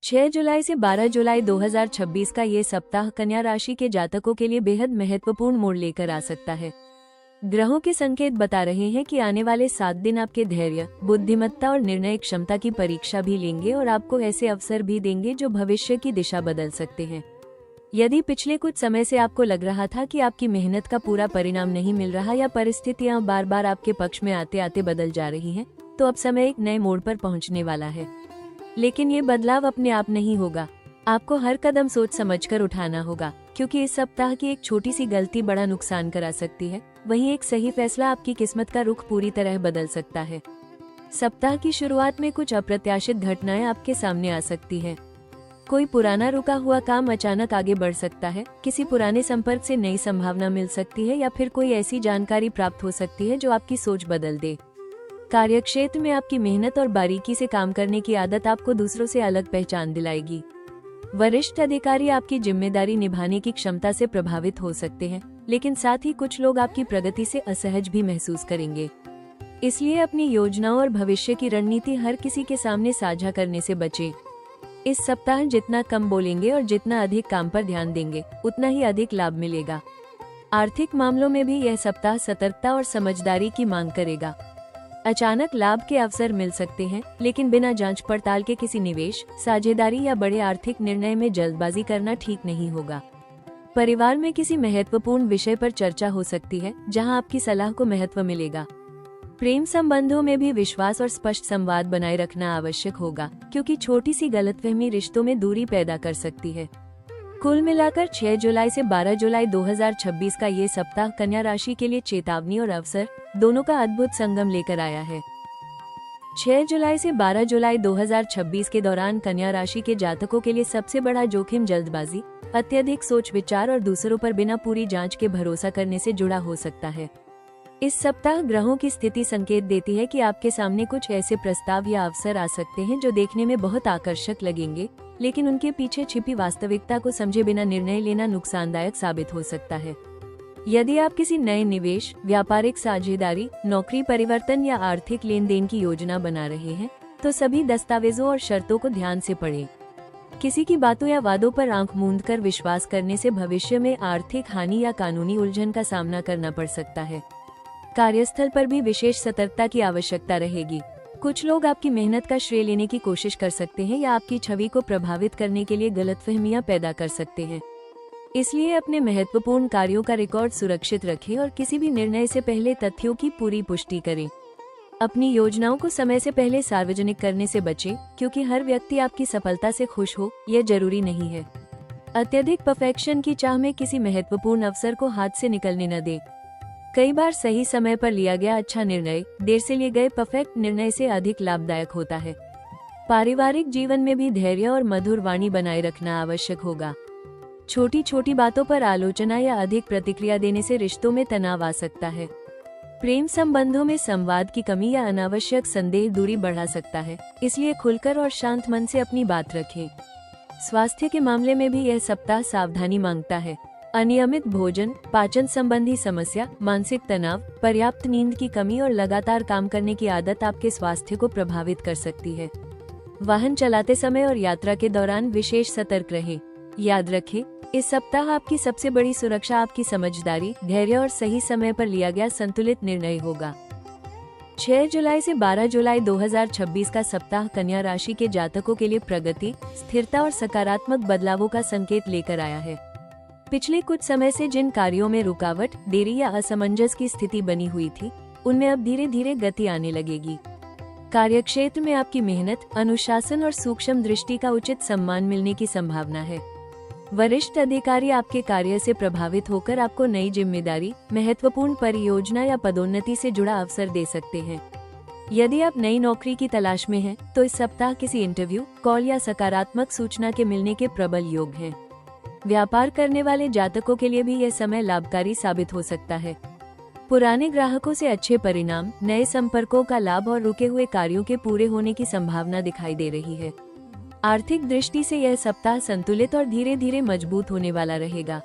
6 जुलाई से 12 जुलाई 2026 का ये सप्ताह कन्या राशि के जातकों के लिए बेहद महत्वपूर्ण मोड़ लेकर आ सकता है। ग्रहों के संकेत बता रहे हैं कि आने वाले 7 दिन आपके धैर्य, बुद्धिमत्ता और निर्णय क्षमता की परीक्षा भी लेंगे और आपको ऐसे अवसर भी देंगे जो भविष्य की दिशा बदल सकते हैं। यदि पिछले कुछ समय से आपको लग रहा था कि आपकी मेहनत का पूरा परिणाम नहीं मिल रहा या परिस्थितियां बार बार आपके पक्ष में आते आते बदल जा रही हैं, तो अब समय एक नए मोड़ पर पहुंचने वाला है। लेकिन ये बदलाव अपने आप नहीं होगा, आपको हर कदम सोच समझकर उठाना होगा, क्योंकि इस सप्ताह की एक छोटी सी गलती बड़ा नुकसान करा सकती है। वहीं एक सही फैसला आपकी किस्मत का रुख पूरी तरह बदल सकता है। सप्ताह की शुरुआत में कुछ अप्रत्याशित घटनाएं आपके सामने आ सकती है। कोई पुराना रुका हुआ काम अचानक आगे बढ़ सकता है, किसी पुराने संपर्क से नई संभावना मिल सकती है या फिर कोई ऐसी जानकारी प्राप्त हो सकती है जो आपकी सोच बदल दे। कार्यक्षेत्र में आपकी मेहनत और बारीकी से काम करने की आदत आपको दूसरों से अलग पहचान दिलाएगी। वरिष्ठ अधिकारी आपकी जिम्मेदारी निभाने की क्षमता से प्रभावित हो सकते हैं, लेकिन साथ ही कुछ लोग आपकी प्रगति से असहज भी महसूस करेंगे। इसलिए अपनी योजनाओं और भविष्य की रणनीति हर किसी के सामने साझा करने से बचें। इस सप्ताह जितना कम बोलेंगे और जितना अधिक काम पर ध्यान देंगे, उतना ही अधिक लाभ मिलेगा। आर्थिक मामलों में भी यह सप्ताह सतर्कता और समझदारी की मांग करेगा। अचानक लाभ के अवसर मिल सकते हैं, लेकिन बिना जांच पड़ताल के किसी निवेश, साझेदारी या बड़े आर्थिक निर्णय में जल्दबाजी करना ठीक नहीं होगा। परिवार में किसी महत्वपूर्ण विषय पर चर्चा हो सकती है, जहां आपकी सलाह को महत्व मिलेगा। प्रेम संबंधों में भी विश्वास और स्पष्ट संवाद बनाए रखना आवश्यक होगा, क्योंकि छोटी सी गलतफहमी रिश्तों में दूरी पैदा कर सकती है। कुल मिलाकर 6 जुलाई से 12 जुलाई 2026 का ये सप्ताह कन्या राशि के लिए चेतावनी और अवसर दोनों का अद्भुत संगम लेकर आया है। 6 जुलाई से 12 जुलाई 2026 के दौरान कन्या राशि के जातकों के लिए सबसे बड़ा जोखिम जल्दबाजी, अत्यधिक सोच विचार और दूसरों पर बिना पूरी जांच के भरोसा करने से जुड़ा हो सकता है। इस सप्ताह ग्रहों की स्थिति संकेत देती है कि आपके सामने कुछ ऐसे प्रस्ताव या अवसर आ सकते हैं जो देखने में बहुत आकर्षक लगेंगे, लेकिन उनके पीछे छिपी वास्तविकता को समझे बिना निर्णय लेना नुकसानदायक साबित हो सकता है। यदि आप किसी नए निवेश, व्यापारिक साझेदारी, नौकरी परिवर्तन या आर्थिक लेन देन की योजना बना रहे हैं, तो सभी दस्तावेजों और शर्तों को ध्यान से पढ़ें। किसी की बातों या वादों पर आंख मूंद कर विश्वास करने से भविष्य में आर्थिक हानि या कानूनी उलझन का सामना करना पड़ सकता है। कार्यस्थल पर भी विशेष सतर्कता की आवश्यकता रहेगी। कुछ लोग आपकी मेहनत का श्रेय लेने की कोशिश कर सकते हैं या आपकी छवि को प्रभावित करने के लिए गलतफहमियां पैदा कर सकते हैं। इसलिए अपने महत्वपूर्ण कार्यों का रिकॉर्ड सुरक्षित रखें और किसी भी निर्णय से पहले तथ्यों की पूरी पुष्टि करें। अपनी योजनाओं को समय से पहले सार्वजनिक करने से बचें, क्योंकि हर व्यक्ति आपकी सफलता से खुश हो, यह जरूरी नहीं है। अत्यधिक परफेक्शन की चाह में किसी महत्वपूर्ण अवसर को हाथ से निकलने न दें। कई बार सही समय पर लिया गया अच्छा निर्णय देर से लिए गए परफेक्ट निर्णय से अधिक लाभदायक होता है। पारिवारिक जीवन में भी धैर्य और मधुर वाणी बनाए रखना आवश्यक होगा। छोटी छोटी बातों पर आलोचना या अधिक प्रतिक्रिया देने से रिश्तों में तनाव आ सकता है। प्रेम संबंधों में संवाद की कमी या अनावश्यक संदेह दूरी बढ़ा सकता है, इसलिए खुलकर और शांत मन से अपनी बात रखें। स्वास्थ्य के मामले में भी यह सप्ताह सावधानी मांगता है। अनियमित भोजन, पाचन संबंधी समस्या, मानसिक तनाव, पर्याप्त नींद की कमी और लगातार काम करने की आदत आपके स्वास्थ्य को प्रभावित कर सकती है। वाहन चलाते समय और यात्रा के दौरान विशेष सतर्क रहें। याद रखें, इस सप्ताह आपकी सबसे बड़ी सुरक्षा आपकी समझदारी, धैर्य और सही समय पर लिया गया संतुलित निर्णय होगा। 6 जुलाई से 12 जुलाई 2026 का सप्ताह कन्या राशि के जातकों के लिए प्रगति, स्थिरता और सकारात्मक बदलावों का संकेत लेकर आया है। पिछले कुछ समय से जिन कार्यों में रुकावट, देरी या असमंजस की स्थिति बनी हुई थी, उनमें अब धीरे धीरे गति आने लगेगी। कार्यक्षेत्र में आपकी मेहनत, अनुशासन और सूक्ष्म दृष्टि का उचित सम्मान मिलने की संभावना है। वरिष्ठ अधिकारी आपके कार्य से प्रभावित होकर आपको नई जिम्मेदारी, महत्वपूर्ण परियोजना या पदोन्नति से जुड़ा अवसर दे सकते हैं। यदि आप नई नौकरी की तलाश में हैं, तो इस सप्ताह किसी इंटरव्यू, कॉल या सकारात्मक सूचना के मिलने के प्रबल योग हैं। व्यापार करने वाले जातकों के लिए भी यह समय लाभकारी साबित हो सकता है। पुराने ग्राहकों से अच्छे परिणाम, नए संपर्कों का लाभ और रुके हुए कार्यों के पूरे होने की संभावना दिखाई दे रही है। आर्थिक दृष्टि से यह सप्ताह संतुलित और धीरे धीरे मजबूत होने वाला रहेगा।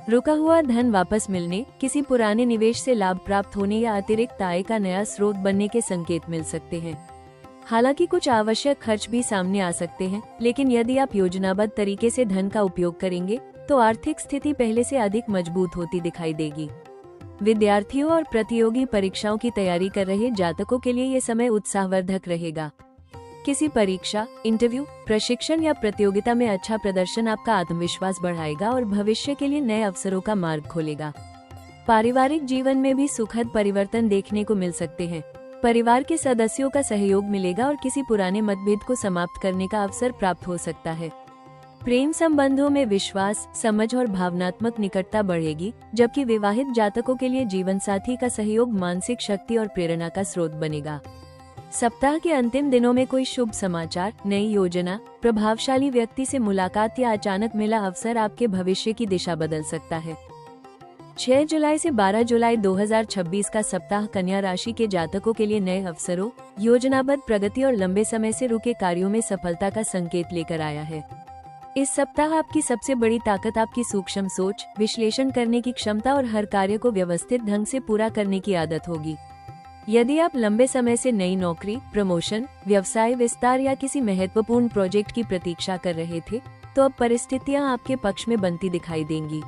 रुका हुआ धन वापस मिलने, किसी पुराने निवेश से लाभ प्राप्त होने या अतिरिक्त आय का नया स्रोत बनने के संकेत मिल सकते हैं। हालांकि कुछ आवश्यक खर्च भी सामने आ सकते हैं, लेकिन यदि आप योजनाबद्ध तरीके से धन का उपयोग करेंगे तो आर्थिक स्थिति पहले से अधिक मजबूत होती दिखाई देगी। विद्यार्थियों और प्रतियोगी परीक्षाओं की तैयारी कर रहे जातकों के लिए ये समय उत्साहवर्धक रहेगा। किसी परीक्षा, इंटरव्यू, प्रशिक्षण या प्रतियोगिता में अच्छा प्रदर्शन आपका आत्मविश्वास बढ़ाएगा और भविष्य के लिए नए अवसरों का मार्ग खोलेगा। पारिवारिक जीवन में भी सुखद परिवर्तन देखने को मिल सकते हैं। परिवार के सदस्यों का सहयोग मिलेगा और किसी पुराने मतभेद को समाप्त करने का अवसर प्राप्त हो सकता है। प्रेम संबंधों में विश्वास, समझ और भावनात्मक निकटता बढ़ेगी, जबकि विवाहित जातकों के लिए जीवन साथी का सहयोग मानसिक शक्ति और प्रेरणा का स्रोत बनेगा। सप्ताह के अंतिम दिनों में कोई शुभ समाचार, नई योजना, प्रभावशाली व्यक्ति से मुलाकात या अचानक मिला अवसर आपके भविष्य की दिशा बदल सकता है। 6 जुलाई से 12 जुलाई 2026 का सप्ताह कन्या राशि के जातकों के लिए नए अवसरों, योजनाबद्ध प्रगति और लंबे समय से रुके कार्यों में सफलता का संकेत लेकर आया है। इस सप्ताह आपकी सबसे बड़ी ताकत आपकी सूक्ष्म सोच, विश्लेषण करने की क्षमता और हर कार्य को व्यवस्थित ढंग से पूरा करने की आदत होगी। यदि आप लंबे समय से नई नौकरी, प्रमोशन, व्यवसाय विस्तार या किसी महत्वपूर्ण प्रोजेक्ट की प्रतीक्षा कर रहे थे, तो अब परिस्थितियां आपके पक्ष में बनती दिखाई देंगी।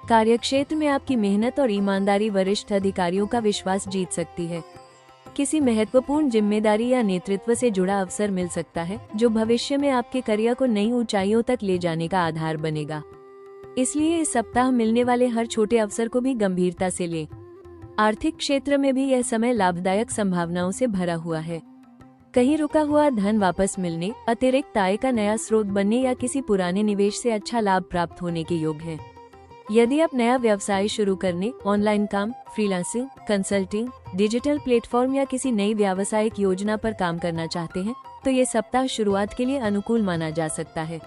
कार्यक्षेत्र में आपकी मेहनत और ईमानदारी वरिष्ठ अधिकारियों का विश्वास जीत सकती है। किसी महत्वपूर्ण जिम्मेदारी या नेतृत्व से जुड़ा अवसर मिल सकता है, जो भविष्य में आपके करियर को नई ऊंचाइयों तक ले जाने का आधार बनेगा। इसलिए इस सप्ताह मिलने वाले हर छोटे अवसर को भी गंभीरता से लें। आर्थिक क्षेत्र में भी यह समय लाभदायक संभावनाओं से भरा हुआ है। कहीं रुका हुआ धन वापस मिलने, अतिरिक्त आय का नया स्रोत बनने या किसी पुराने निवेश से अच्छा लाभ प्राप्त होने के योग है। यदि आप नया व्यवसाय शुरू करने, ऑनलाइन काम, फ्रीलांसिंग, कंसल्टिंग, डिजिटल प्लेटफॉर्म या किसी नई व्यावसायिक योजना पर काम करना चाहते हैं, तो ये सप्ताह शुरुआत के लिए अनुकूल माना जा सकता है।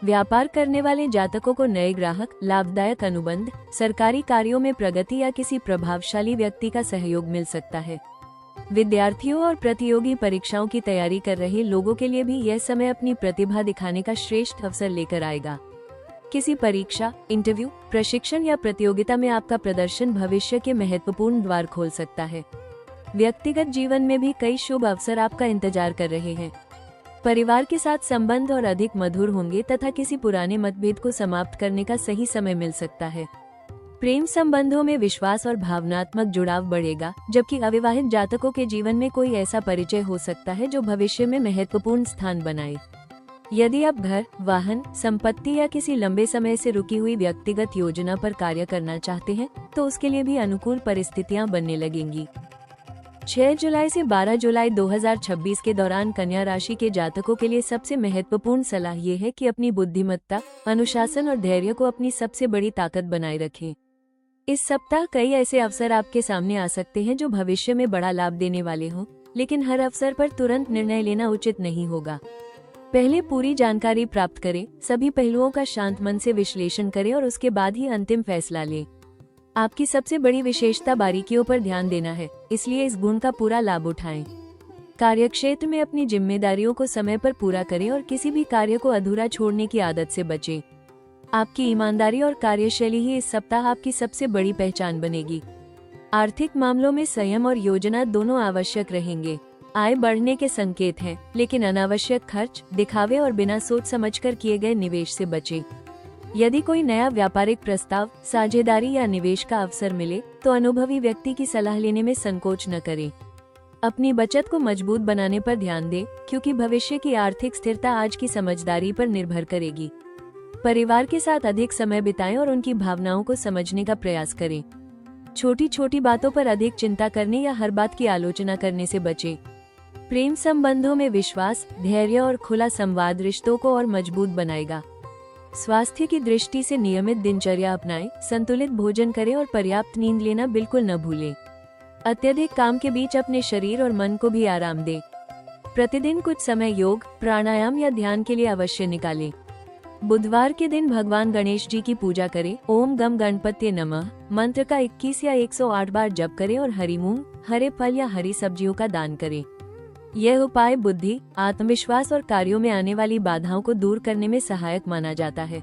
व्यापार करने वाले जातकों को नए ग्राहक, लाभदायक अनुबंध, सरकारी कार्यों में प्रगति या किसी प्रभावशाली व्यक्ति का सहयोग मिल सकता है। विद्यार्थियों और प्रतियोगी परीक्षाओं की तैयारी कर रहे लोगों के लिए भी यह समय अपनी प्रतिभा दिखाने का श्रेष्ठ अवसर लेकर आएगा। किसी परीक्षा, इंटरव्यू, प्रशिक्षण या प्रतियोगिता में आपका प्रदर्शन भविष्य के महत्वपूर्ण द्वार खोल सकता है। व्यक्तिगत जीवन में भी कई शुभ अवसर आपका इंतजार कर रहे हैं। परिवार के साथ संबंध और अधिक मधुर होंगे तथा किसी पुराने मतभेद को समाप्त करने का सही समय मिल सकता है। प्रेम संबंधों में विश्वास और भावनात्मक जुड़ाव बढ़ेगा, जबकि अविवाहित जातकों के जीवन में कोई ऐसा परिचय हो सकता है जो भविष्य में महत्वपूर्ण स्थान बनाए। यदि आप घर, वाहन, संपत्ति या किसी लंबे समय से रुकी हुई व्यक्तिगत योजना पर कार्य करना चाहते हैं, तो उसके लिए भी अनुकूल परिस्थितियां बनने लगेंगी। 6 जुलाई से 12 जुलाई 2026 के दौरान कन्या राशि के जातकों के लिए सबसे महत्वपूर्ण सलाह ये है कि अपनी बुद्धिमत्ता, अनुशासन और धैर्य को अपनी सबसे बड़ी ताकत बनाए रखें। इस सप्ताह कई ऐसे अवसर आपके सामने आ सकते हैं जो भविष्य में बड़ा लाभ देने वाले हों, लेकिन हर अवसर पर तुरंत निर्णय लेना उचित नहीं होगा। पहले पूरी जानकारी प्राप्त करें, सभी पहलुओं का शांत मन से विश्लेषण करें और उसके बाद ही अंतिम फैसला लें। आपकी सबसे बड़ी विशेषता बारीकियों पर ध्यान देना है, इसलिए इस गुण का पूरा लाभ उठाएं। कार्यक्षेत्र में अपनी जिम्मेदारियों को समय पर पूरा करें और किसी भी कार्य को अधूरा छोड़ने की आदत से बचें। आपकी ईमानदारी और कार्यशैली ही इस सप्ताह आपकी सबसे बड़ी पहचान बनेगी। आर्थिक मामलों में संयम और योजना दोनों आवश्यक रहेंगे। आय बढ़ने के संकेत हैं, लेकिन अनावश्यक खर्च, दिखावे और बिना सोच समझकर किए गए निवेश से बचें। यदि कोई नया व्यापारिक प्रस्ताव, साझेदारी या निवेश का अवसर मिले, तो अनुभवी व्यक्ति की सलाह लेने में संकोच न करें। अपनी बचत को मजबूत बनाने पर ध्यान दें, क्योंकि भविष्य की आर्थिक स्थिरता आज की समझदारी पर निर्भर करेगी। परिवार के साथ अधिक समय बिताएं और उनकी भावनाओं को समझने का प्रयास करें। छोटी छोटी बातों पर अधिक चिंता करने या हर बात की आलोचना करने से बचें। प्रेम संबंधों में विश्वास, धैर्य और खुला संवाद रिश्तों को और मजबूत बनाएगा। स्वास्थ्य की दृष्टि से नियमित दिनचर्या अपनाएं, संतुलित भोजन करें और पर्याप्त नींद लेना बिल्कुल न भूलें। अत्यधिक काम के बीच अपने शरीर और मन को भी आराम दें। प्रतिदिन कुछ समय योग, प्राणायाम या ध्यान के लिए अवश्य निकालें। बुधवार के दिन भगवान गणेश जी की पूजा करें। ओम गम गणपत्ये नमः मंत्र का 21 या 108 बार जप करें और हरी मूंग, हरे फल या हरी सब्जियों का दान करें। यह उपाय बुद्धि, आत्मविश्वास और कार्यों में आने वाली बाधाओं को दूर करने में सहायक माना जाता है।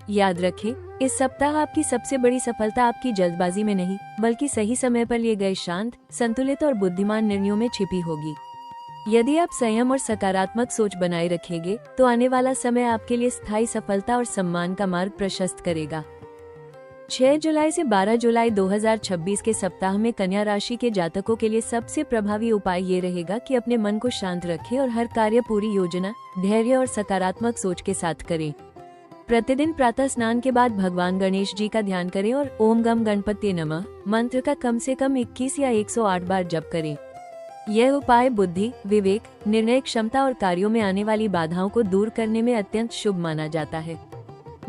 याद रखें, इस सप्ताह आपकी सबसे बड़ी सफलता आपकी जल्दबाजी में नहीं, बल्कि सही समय पर लिए गए शांत, संतुलित और बुद्धिमान निर्णयों में छिपी होगी। यदि आप संयम और सकारात्मक सोच बनाए रखेंगे तो आने वाला समय आपके लिए स्थायी सफलता और सम्मान का मार्ग प्रशस्त करेगा। 6 जुलाई से 12 जुलाई 2026 के सप्ताह में कन्या राशि के जातकों के लिए सबसे प्रभावी उपाय ये रहेगा कि अपने मन को शांत रखें और हर कार्य पूरी योजना, धैर्य और सकारात्मक सोच के साथ करें। प्रतिदिन प्रातः स्नान के बाद भगवान गणेश जी का ध्यान करें और ओम गम गणपति नमः मंत्र का कम से कम 21 या 108 बार जप करें। यह उपाय बुद्धि, विवेक, निर्णय क्षमता और कार्यों में आने वाली बाधाओं को दूर करने में अत्यंत शुभ माना जाता है।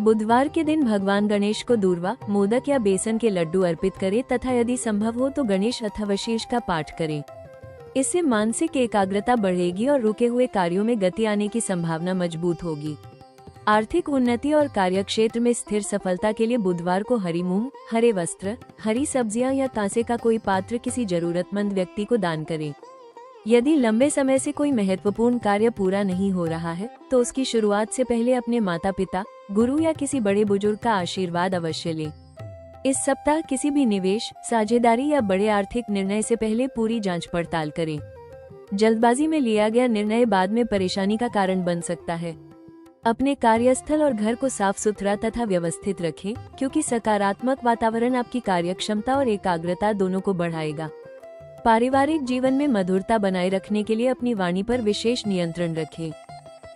बुधवार के दिन भगवान गणेश को दूर्वा, मोदक या बेसन के लड्डू अर्पित करें तथा यदि संभव हो तो गणेश अथर्वशीर्ष का पाठ करें। इससे मानसिक एकाग्रता बढ़ेगी और रुके हुए कार्यों में गति आने की संभावना मजबूत होगी। आर्थिक उन्नति और कार्यक्षेत्र में स्थिर सफलता के लिए बुधवार को हरी मूंग, हरे वस्त्र, हरी सब्जियां या तांसे का कोई पात्र किसी जरूरतमंद व्यक्ति को दान करें। यदि लंबे समय से कोई महत्वपूर्ण कार्य पूरा नहीं हो रहा है तो उसकी शुरुआत से पहले अपने माता पिता, गुरु या किसी बड़े बुजुर्ग का आशीर्वाद अवश्य लें। इस सप्ताह किसी भी निवेश, साझेदारी या बड़े आर्थिक निर्णय से पहले पूरी जांच पड़ताल करें। जल्दबाजी में लिया गया निर्णय बाद में परेशानी का कारण बन सकता है। अपने कार्यस्थल और घर को साफ सुथरा तथा व्यवस्थित रखें, क्योंकि सकारात्मक वातावरण आपकी कार्यक्षमता और एकाग्रता दोनों को बढ़ाएगा। पारिवारिक जीवन में मधुरता बनाए रखने के लिए अपनी वाणी पर विशेष नियंत्रण रखें।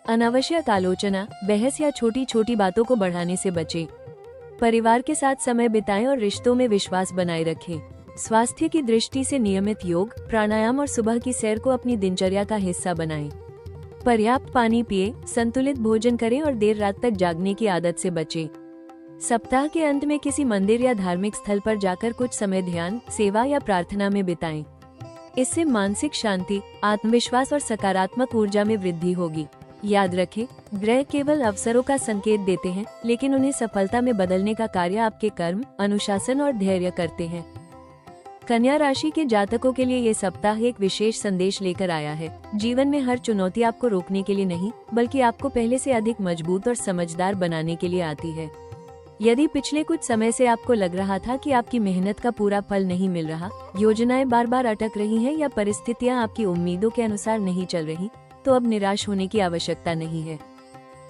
अनावश्यक आलोचना, बहस या छोटी छोटी बातों को बढ़ाने से बचें। परिवार के साथ समय बिताएं और रिश्तों में विश्वास बनाए रखें। स्वास्थ्य की दृष्टि से नियमित योग, प्राणायाम और सुबह की सैर को अपनी दिनचर्या का हिस्सा बनाएं। पर्याप्त पानी पिए, संतुलित भोजन करें और देर रात तक जागने की आदत से बचें। सप्ताह के अंत में किसी मंदिर या धार्मिक स्थल पर जाकर कुछ समय ध्यान, सेवा या प्रार्थना में बिताएं। इससे मानसिक शांति, आत्मविश्वास और सकारात्मक ऊर्जा में वृद्धि होगी। याद रखें, ग्रह केवल अवसरों का संकेत देते हैं, लेकिन उन्हें सफलता में बदलने का कार्य आपके कर्म, अनुशासन और धैर्य करते हैं। कन्या राशि के जातकों के लिए ये सप्ताह एक विशेष संदेश लेकर आया है। जीवन में हर चुनौती आपको रोकने के लिए नहीं, बल्कि आपको पहले से अधिक मजबूत और समझदार बनाने के लिए आती है। यदि पिछले कुछ समय से आपको लग रहा था कि आपकी मेहनत का पूरा फल नहीं मिल रहा, योजनाएं बार बार अटक रही हैं या परिस्थितियां आपकी उम्मीदों के अनुसार नहीं चल रही, तो अब निराश होने की आवश्यकता नहीं है।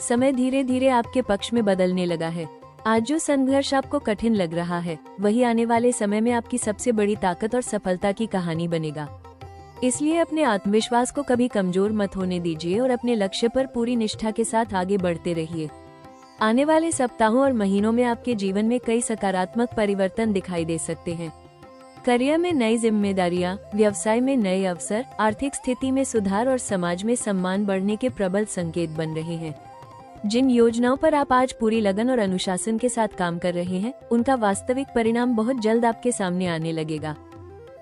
समय धीरे धीरे आपके पक्ष में बदलने लगा है। आज जो संघर्ष आपको कठिन लग रहा है, वही आने वाले समय में आपकी सबसे बड़ी ताकत और सफलता की कहानी बनेगा। इसलिए अपने आत्मविश्वास को कभी कमजोर मत होने दीजिए और अपने लक्ष्य पर पूरी निष्ठा के साथ आगे बढ़ते रहिए। आने वाले सप्ताहों और महीनों में आपके जीवन में कई सकारात्मक परिवर्तन दिखाई दे सकते हैं। करियर में नई जिम्मेदारियां, व्यवसाय में नए अवसर, आर्थिक स्थिति में सुधार और समाज में सम्मान बढ़ने के प्रबल संकेत बन रहे हैं। जिन योजनाओं पर आप आज पूरी लगन और अनुशासन के साथ काम कर रहे हैं, उनका वास्तविक परिणाम बहुत जल्द आपके सामने आने लगेगा।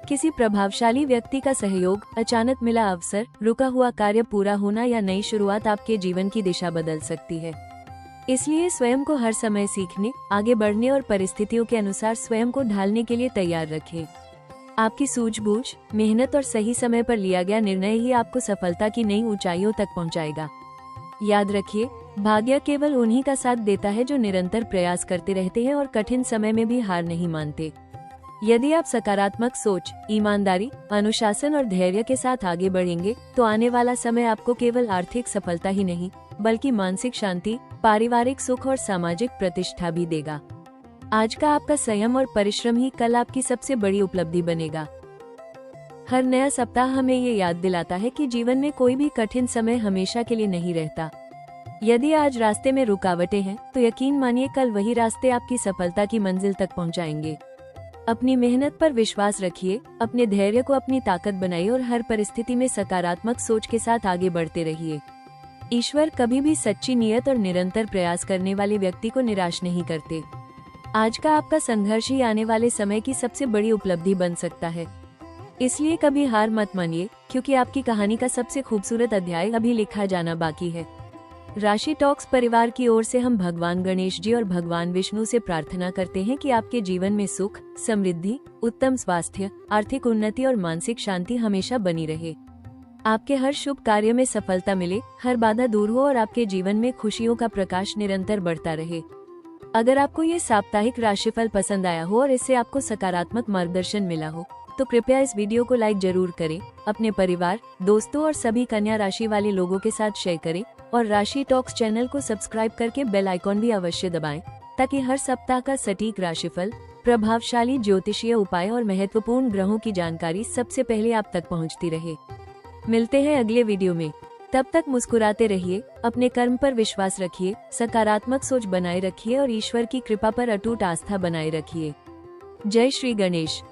किसी प्रभावशाली व्यक्ति का सहयोग, अचानक मिला अवसर, रुका हुआ कार्य पूरा होना या नई शुरुआत आपके जीवन की दिशा बदल सकती है। इसलिए स्वयं को हर समय सीखने, आगे बढ़ने और परिस्थितियों के अनुसार स्वयं को ढालने के लिए तैयार रखें। आपकी सूझबूझ, मेहनत और सही समय पर लिया गया निर्णय ही आपको सफलता की नई ऊंचाइयों तक पहुंचाएगा। याद रखिए, भाग्य केवल उन्हीं का साथ देता है जो निरंतर प्रयास करते रहते हैं और कठिन समय में भी हार नहीं मानते। यदि आप सकारात्मक सोच, ईमानदारी, अनुशासन और धैर्य के साथ आगे बढ़ेंगे, तो आने वाला समय आपको केवल आर्थिक सफलता ही नहीं, बल्कि मानसिक शांति, पारिवारिक सुख और सामाजिक प्रतिष्ठा भी देगा। आज का आपका संयम और परिश्रम ही कल आपकी सबसे बड़ी उपलब्धि बनेगा। हर नया सप्ताह हमें ये याद दिलाता है कि जीवन में कोई भी कठिन समय हमेशा के लिए नहीं रहता। यदि आज रास्ते में रुकावटें हैं, तो यकीन मानिए कल वही रास्ते आपकी सफलता की मंजिल तक पहुंचाएंगे। अपनी मेहनत पर विश्वास रखिए, अपने धैर्य को अपनी ताकत बनाइए और हर परिस्थिति में सकारात्मक सोच के साथ आगे बढ़ते रहिए। ईश्वर कभी भी सच्ची नियत और निरंतर प्रयास करने वाले व्यक्ति को निराश नहीं करते। आज का आपका संघर्ष ही आने वाले समय की सबसे बड़ी उपलब्धि बन सकता है। इसलिए कभी हार मत मानिए, क्योंकि आपकी कहानी का सबसे खूबसूरत अध्याय अभी लिखा जाना बाकी है। राशि टॉक्स परिवार की ओर से हम भगवान गणेश जी और भगवान विष्णु से प्रार्थना करते हैं कि आपके जीवन में सुख, समृद्धि, उत्तम स्वास्थ्य, आर्थिक उन्नति और मानसिक शांति हमेशा बनी रहे। आपके हर शुभ कार्य में सफलता मिले, हर बाधा दूर हो और आपके जीवन में खुशियों का प्रकाश निरंतर बढ़ता रहे। अगर आपको ये साप्ताहिक राशिफल पसंद आया हो और इससे आपको सकारात्मक मार्गदर्शन मिला हो, तो कृपया इस वीडियो को लाइक जरूर करें, अपने परिवार, दोस्तों और सभी कन्या राशि वाले लोगों के साथ शेयर करें और राशि टॉक्स चैनल को सब्सक्राइब करके बेल आइकॉन भी अवश्य दबाएं, ताकि हर सप्ताह का सटीक राशिफल, प्रभावशाली ज्योतिषीय उपाय और महत्वपूर्ण ग्रहों की जानकारी सबसे पहले आप तक पहुंचती रहे। मिलते हैं अगले वीडियो में, तब तक मुस्कुराते रहिए, अपने कर्म पर विश्वास रखिए, सकारात्मक सोच बनाए रखिए और ईश्वर की कृपा पर अटूट आस्था बनाए रखिए। जय श्री गणेश।